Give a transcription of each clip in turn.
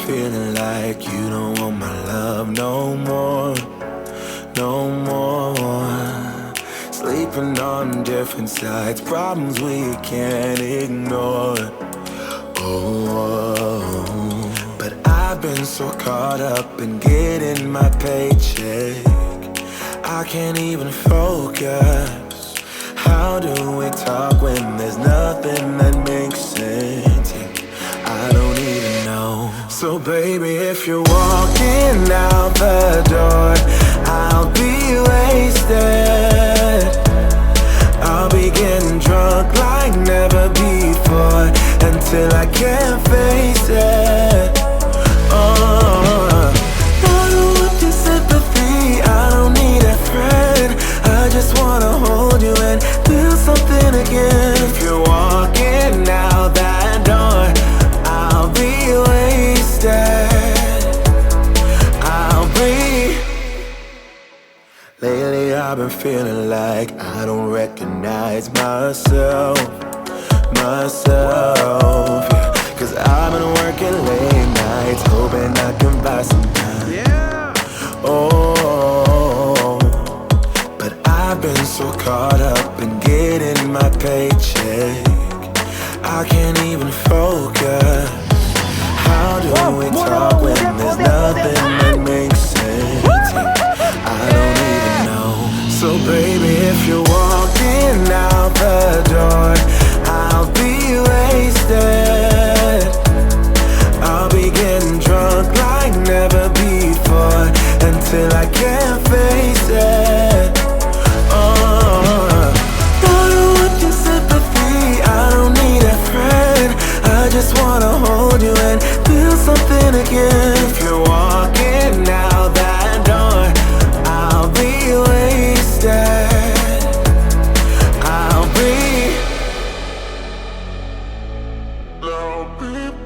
feeling like you don't want my love no more, no more. Sleeping on different sides, problems we can't ignore. Oh, but I've been so caught up in getting my paycheck, I can't even focus. How do we talk when there's nothing that makes sense? I don't even know. So baby, if you're walking out the door, I'll be wasted. I'll be getting drunk like never before, until I can't face it. Oh, I don't want your sympathy, I don't need a friend. I just wanna hold you and feel something again. If you're walking out that door, I'll be wasted. I'll be. Lately I've been feeling like I don't recognize myself, yeah. Cause I've been working late nights, hoping I can buy some time. Yeah. Oh, but I've been so caught up in getting my paycheck, I can't even focus. How do we talk when there's nothing that makes sense? I don't even know. So baby, if you're walking out the door, I'll be wasted. I'll be getting drunk like never before, until I can't face it. Oh, I don't want your sympathy, I don't need a friend. I just wanna hold you and feel something again. If you're walking out that door, I'll be wasted. I'll be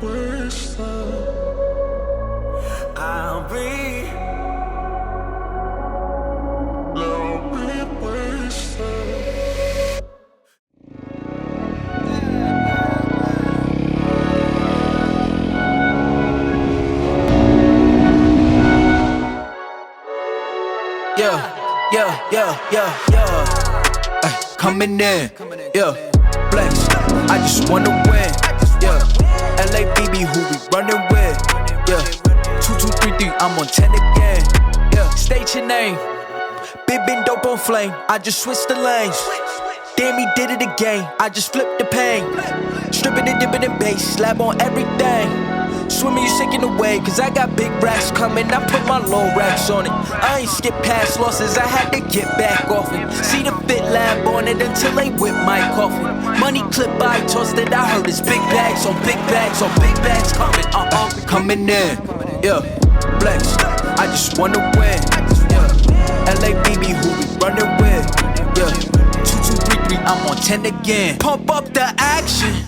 wasted. I'll be wasted. Yeah. Ay, coming in, yeah. Flex, I just wanna win, yeah. LABB, who we running with, yeah. 2233, I'm on 10 again, yeah. State your name, big been dope on flame. I just switched the lanes. Damn, he did it again. I just flipped the pain. Stripping and dipping in bass, slab on everything. Swimming, you sinking away, cause I got big racks coming. I put my low racks on it. I ain't skip past losses, I had to get back off it. See the fit lab on it until they whip my coffin. Money clip, I tossed it, I heard it's big bags on big bags on big bags coming. Coming in, yeah. Flex, I just wanna win, yeah. LABB, who we running with, yeah. 2233, I'm on 10 again. Pump up the action.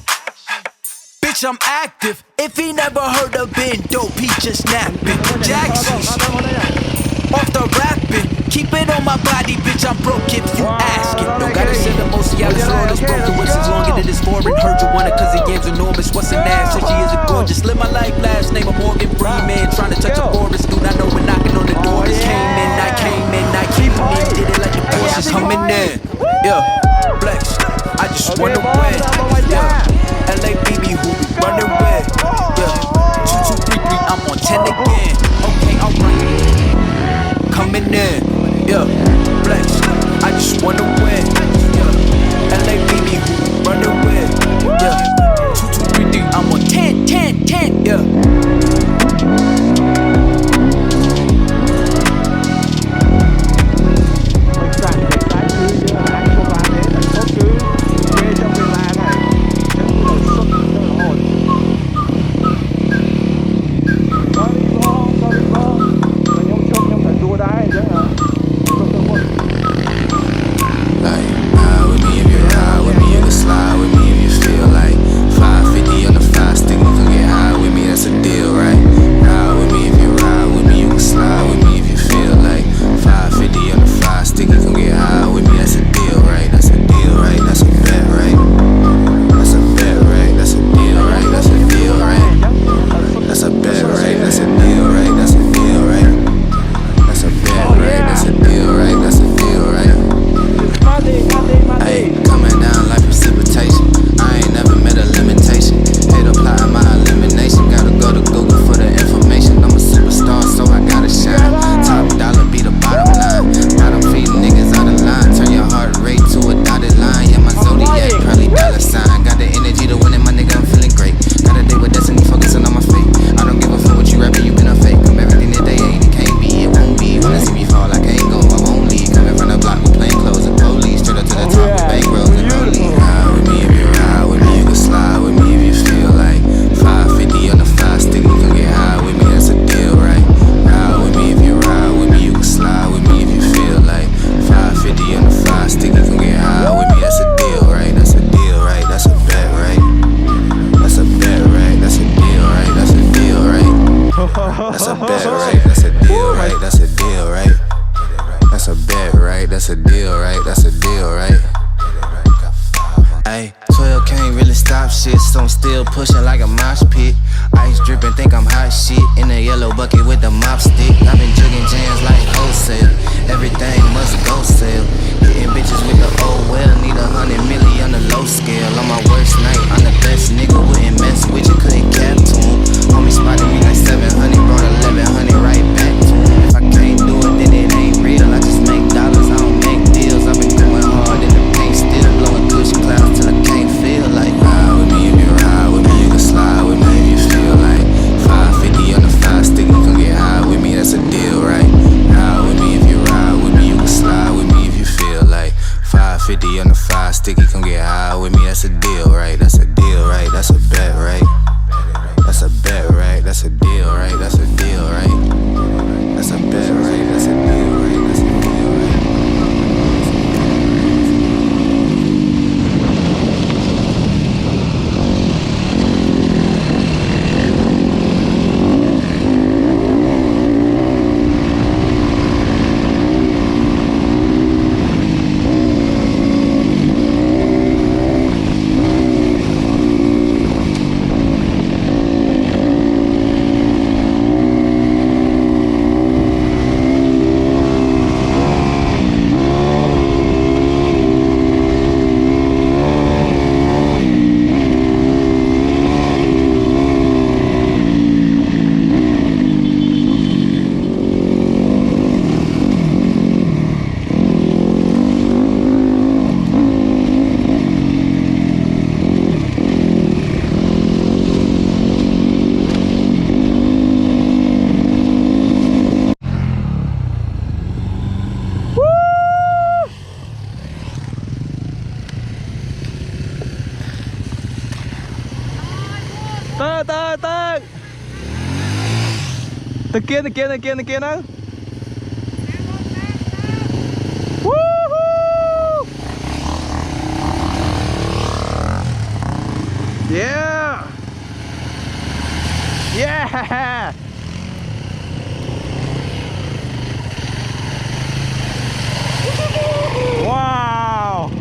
Bitch, I'm active. If he never heard of been dope, he just napping. Jackson's off the rapping. Keep it on my body, bitch, I'm broke if you ask it. Don't gotta send the most, yeah, this road is broke. The worst is longer than it's foreign. Heard you want it cause the game's enormous. What's an ass? Said she is a gorgeous. Live my life, last name of Morgan Freeman. Trying to touch a forest, dude, I know we're knocking on the door. This came in, I came in, did it like the Porsches coming in. Yeah, flex, I just wanna win, yeah. LABB, who we running with, yeah. 2233, I'm on 10 again. Okay, alright. Coming in, yeah. Flex, I just wanna win, yeah. LABB, who we running with, yeah. 2233, I'm on 10, yeah. Sorry បងខ្ញុំឈប់ខ្ញុំត្រូវសួរដែរអញ្ចឹង that's a deal, right? That's a deal, right? Ayy, 12 can't really stop shit, so I'm still pushing like a mosh pit. Ice dripping, think I'm hot shit. In a yellow bucket with the mop stick. I've been jugging jams like wholesale. Everything must go sell. Hitting bitches with the old well. Need 100 million on the low scale. On my worst night, I'm the best nigga. Wouldn't mess with you, couldn't cap to him. Homie spotted me like 700, brought 1100 right back to him. If I can't do it, then it ain't real. I just make dollars, I don't make deals. I've been going hard in the paint, still blowing cushion clouds till I can't feel like. Ride with me if you ride with me, you can slide with me if you feel like. 550 on the 5 sticky, come get high with me, that's a deal, right? Ride with me if you ride with me, you can slide with me if you feel like. 550 on the 5 sticky, come get high with me, that's a deal, right? That's a deal, right? That's a bet, right? That's a bet, right? That's a deal, right? That's a deal, right? That's a bet, right? That's a deal, right? That's a deal, right? Từ kia nữa. Woohoo! Yeah! Yeah! Wow!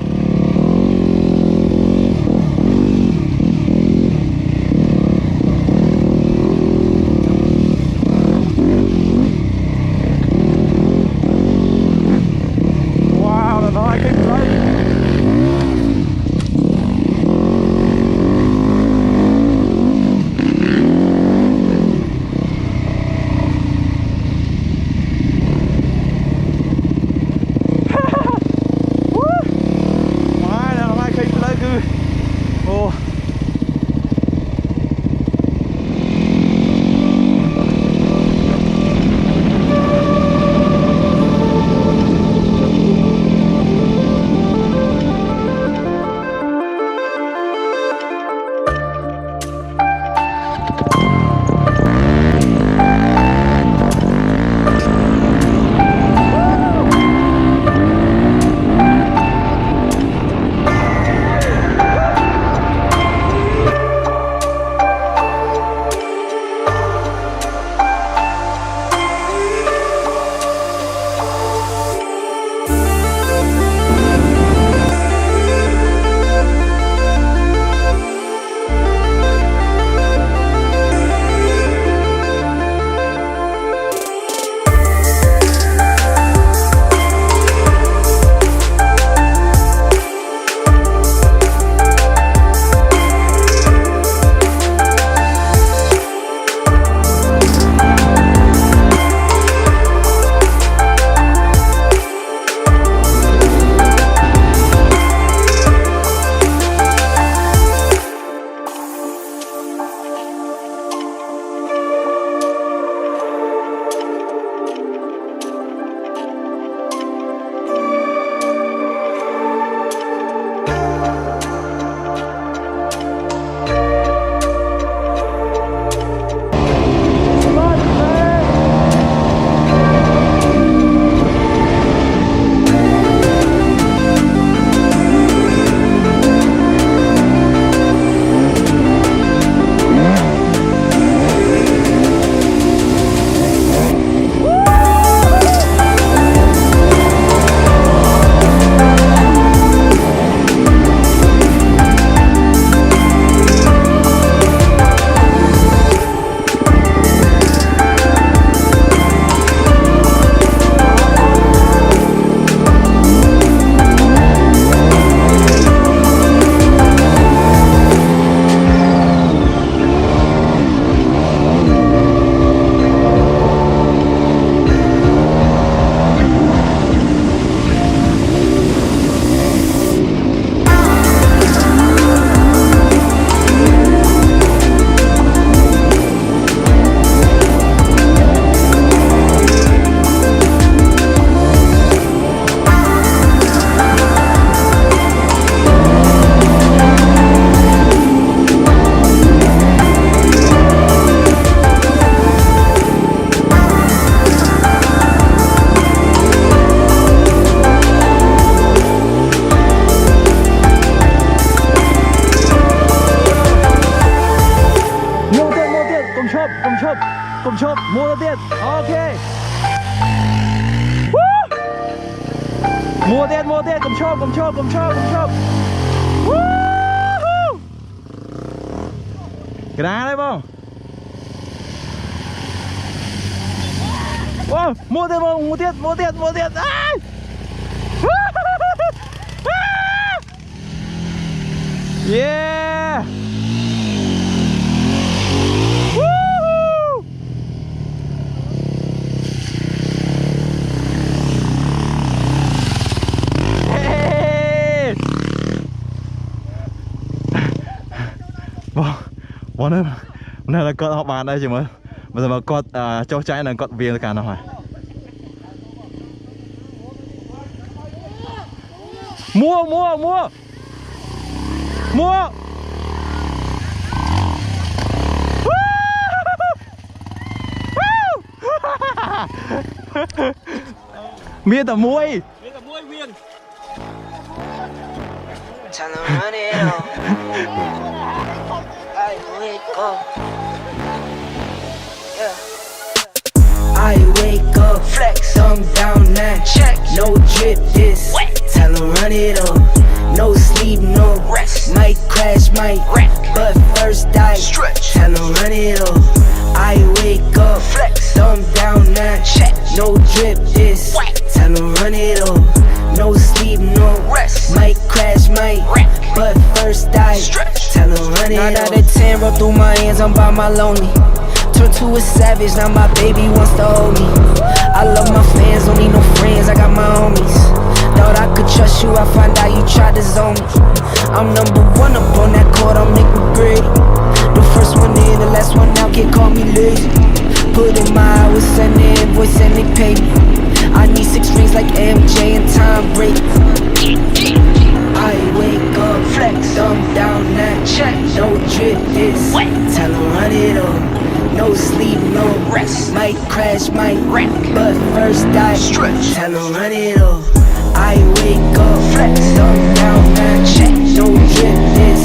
mua tiền cầm chốt cái đá đấy không wow, mua tiền ai yeah bọn này là con họ bàn đây chứ mà bây giờ mà con cho trái là con viên cả nào hỏi mua miên tờ muối viên I wake up, flex, thumb down now, check, no drip this, wet. Tell them run it up, no sleep, no rest, might crash, might wreck, but first I stretch, tell them run it up. I wake up, flex, thumb down now, check, no drip this, wet. Tell them run it up, no sleep, no rest, might crash, might wreck, but first I stretch, tell them run it up. 9 out of 10 roll through my hands, I'm by my lonely. Turned to a savage, now my baby wants to hold me. I love my fans, don't need no friends, I got my homies. Thought I could trust you, I find out you tried to zone me. I'm number one up on that court, I'm Nick McGrady. The first one in, the last one out, can't call me lazy. Put in my hours, send the invoice and they pay me. I need 6 rings like MJ and Tom Brady. I wake up, flex, thumb down that check, no drip this, wet. Tell them run it up. No sleep, no rest, might crash, might wreck, but first I stretch, tell them run it up. I wake up, flex, thumb down, man, check, no drip this,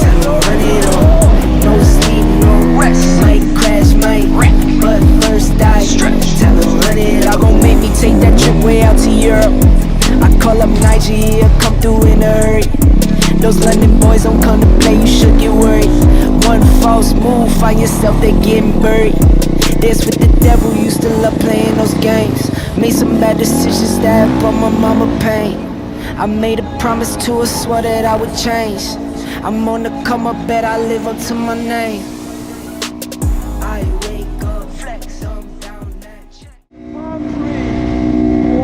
tell them run it up. No sleep, no rest, might crash, might wreck, but first I stretch, tell them run it up. Gon' make me take that trip way out to Europe. I call up Nigeria, come through in a hurry. Those London boys don't come to play, you should get worried. One false move, find yourself, they getting buried. Dance with the devil, used to love playing those games. Made some bad decisions that brought my mama pain. I made a promise to her, swore that I would change. I'm on the come up, bet I live up to my name. I wake up, flex, I'm down that chain.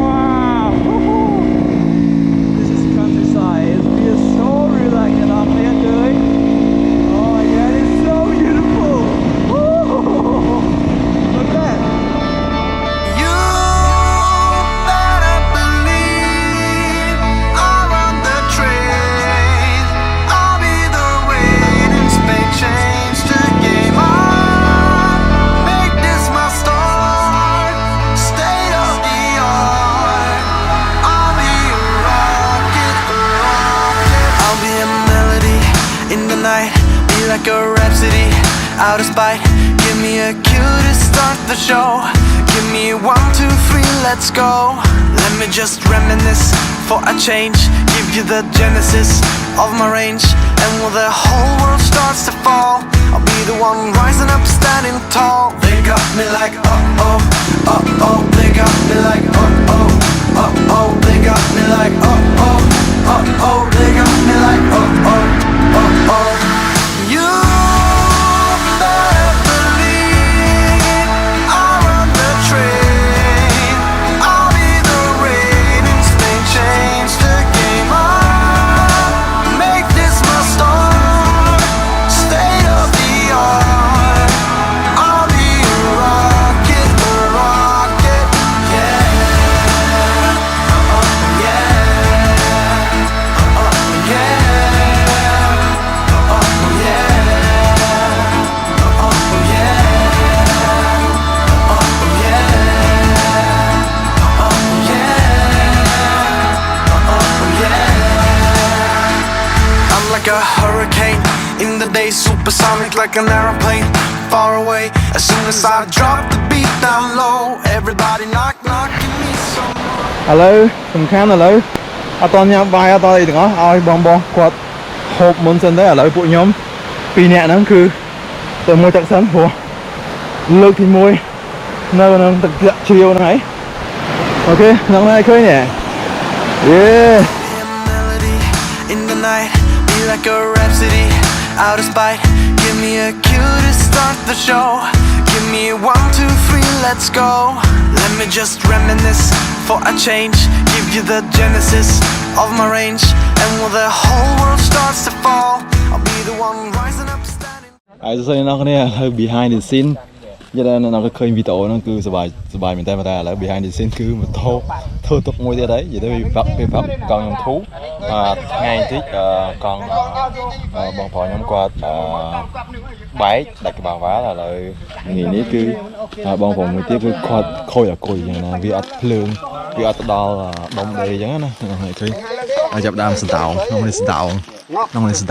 wow this is countryside it feels so relaxing up here dude. Oh my god, it's so beautiful. Look at that. You better believe I'm on the train. I'll be the waiting space, change the game on. Make this my start, state of the art. I'll be a rocket. I'll be a melody in the night, be like a rhapsody, out of spite. Give me a cue to start the show. Give me 1, 2, 3, let's go. Let me just reminisce for a change. Give you the genesis of my range. And when the whole world starts to fall, I'll be the one rising up, standing tall. They got me like uh-oh, uh-oh. They got me like uh-oh, uh-oh. They got me like uh-oh, uh-oh. They got me like uh-oh, uh-oh. You better believe I'll run the train. I'll be the rating Spain, change the game on. Make this my start, state of the art. I'll be a rocket, yeah. Like a hurricane in the day, supersonic like an aeroplane, far away. As soon as I drop the beat down low, everybody knock knock, give me some more. ឥឡូវសំខាន់ឥឡូវ អត់តញ៉ាំបាយអត់តអីទាំងអស់ឲ្យបងគាត់ហូបមុនសិនទៅឥឡូវពួកខ្ញុំ2នាក់ហ្នឹងគឺទៅមួយទឹកសិនព្រោះលើកទី1នៅក្នុងទឹកជ្រាវហ្នឹងហើយអូខេហ្នឹងហើយឃើញទេយេ In the night, be like a rhapsody, out of spite. Give me a cue to start the show. Give me 1, 2, 3, let's go. Let me just reminisce for a change. Give you the genesis of my range. And when the whole world starts to fall, I'll be the one rising up, standing. ហើយសួស្តីអ្នកនរគ្នាហើយ behind the scene យល់នៅឃើញវីដេអូហ្នឹងគឺសប្បាយមែនតើតែឥឡូវ behind the scene គឺម៉ូតូធ្វើទុកមួយទៀតហើយនិយាយទៅវាបាក់កង់ខ្ញុំធូរថ្ងៃបន្តិចកង់បងប្អូនខ្ញុំគាត់បែកដាច់ក្បាលវ៉ាឥឡូវថ្ងៃនេះគឺបងប្អូនមួយទៀតគឺគាត់ខូចអគុយយ៉ាងណាវាអត់ភ្លើងវាអត់ទៅដល់ដុំដេអញ្ចឹងណាឃើញហើយចាប់ដើមសណ្ដោងក្នុងនេះសណ្ដោ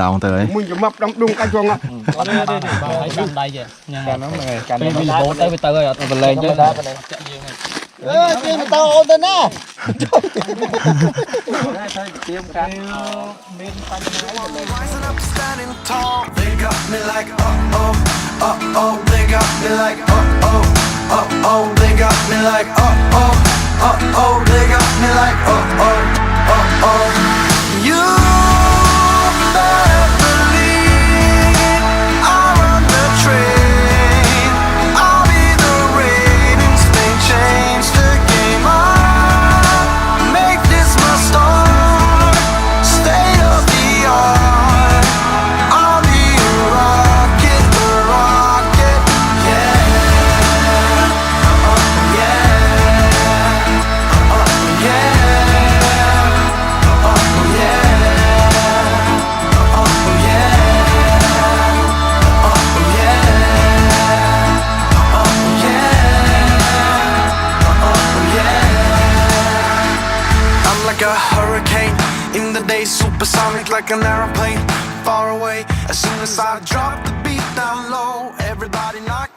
ងទៅហើយមួយចំប់ដំដួងកាច់ផងអត់ទេហើយកាន់ដៃចេះញ៉ាំហ្នឹងហ្នឹងហើយកាន់វារហូតទៅវាទៅហើយអត់បលែងទេដែរចាក់យើងហើយជិះម៉ូតូអូនទៅណាទៀមកាន់មានបញ្ហា Rising up, standing tall. They got me like oh. They got me like oh. They got me like oh. They got me like oh. You better believe I'll run the train. I'll be the rain in Spain, change the game. I'll make this my start, state of the art. I'll be a rocket, yeah. I'm like a hurricane in the day, supersonic like an aeroplane, far away. As soon as I drop the beat down low, everybody knock